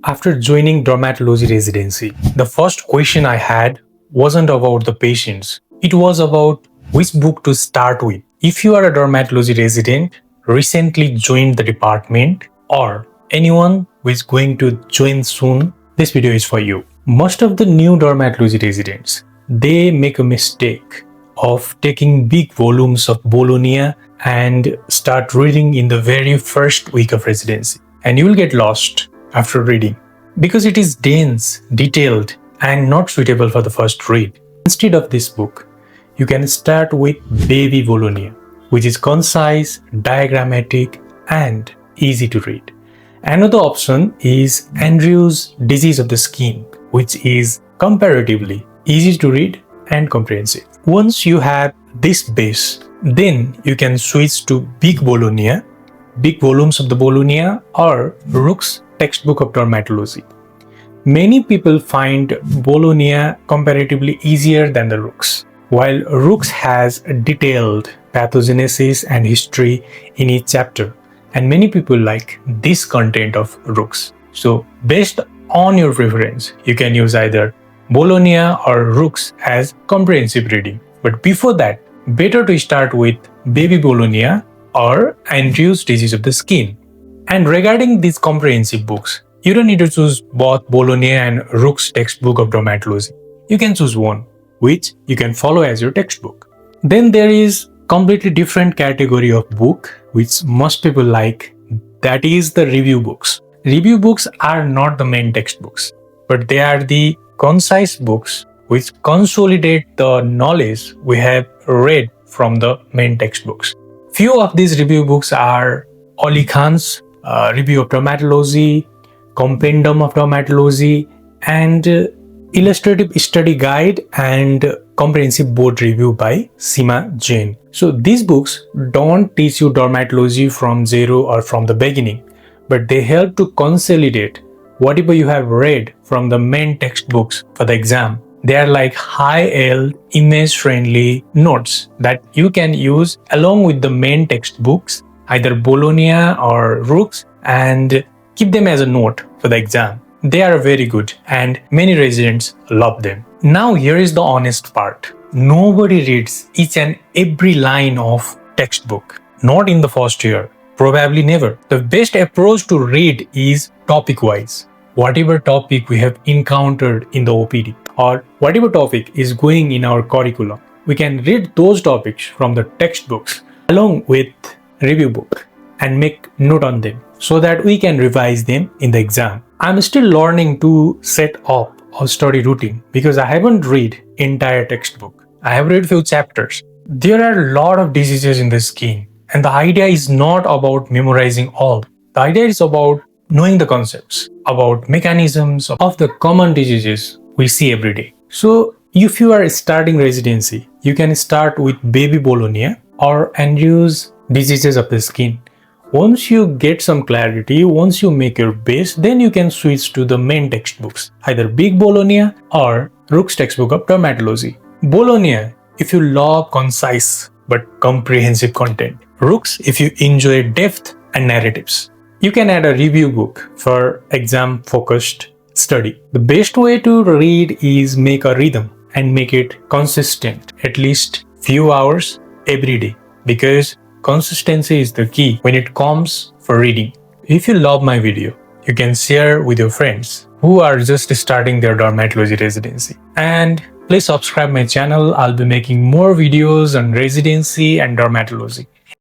After joining dermatology residency, the first question I had wasn't about the patients. It was about which book to start with. If you are a dermatology resident, recently joined the department, or anyone who is going to join soon, this video is for you. Most of the new dermatology residents, they make a mistake of taking big volumes of Bolognia and start reading in the very first week of residency. And you will get lost after reading because it is dense, detailed, and not suitable for the first read. Instead of this book, you can start with Baby Bolognia, which is concise, diagrammatic, and easy to read. Another option is Andrew's Disease of the Skin, which is comparatively easy to read and comprehensive. Once you have this base, then you can switch to Big Bolognia, Big Volumes of the Bolognia, or Rook's Textbook of Dermatology. Many people find Bolognia comparatively easier than the Rook's, while Rook's has a detailed pathogenesis and history in each chapter, and many people like this content of Rook's. So based on your preference, you can use either Bolognia or Rook's as comprehensive reading. But before that, better to start with Baby Bolognia or Andrew's Disease of the Skin. And regarding these comprehensive books, you don't need to choose both Bolognia and Rook's Textbook of Dermatology. You can choose one, which you can follow as your textbook. Then there is completely different category of book which most people like, that is the review books. Review books are not the main textbooks, but they are the concise books which consolidate the knowledge we have read from the main textbooks. Few of these review books are Ali Khan's Review of Dermatology, Compendium of Dermatology, and Illustrative Study Guide and Comprehensive Board Review by Sima Jain. So these books don't teach you dermatology from zero or from the beginning, but they help to consolidate whatever you have read from the main textbooks for the exam. They are like high-yield, image-friendly notes that you can use along with the main textbooks, either Bolognia or Rook's, and keep them as a note for the exam. They are very good and many residents love them. Now here is the honest part. Nobody reads each and every line of textbook. Not in the first year. Probably never. The best approach to read is topic-wise. Whatever topic we have encountered in the OPD or whatever topic is going in our curriculum, we can read those topics from the textbooks along with review book and make note on them so that we can revise them in the exam. I'm still learning to set up a study routine because I haven't read entire textbook. I have read few chapters. There are a lot of diseases in the skin, and the idea is not about memorizing all. The idea is about knowing the concepts, about mechanisms of the common diseases we see every day. So if you are starting residency, you can start with Baby Bolognia or Andrew's Diseases of the Skin. Once you get some clarity, once you make your base, then you can switch to the main textbooks, either Big Bolognia or Rook's Textbook of Dermatology. Bolognia, if you love concise but comprehensive content. Rook's, if you enjoy depth and narratives. You can add a review book for exam-focused study. The best way to read is make a rhythm and make it consistent, at least few hours every day, because consistency is the key when it comes for reading. If you love my video, you can share with your friends who are just starting their dermatology residency. And please subscribe my channel. I'll be making more videos on residency and dermatology.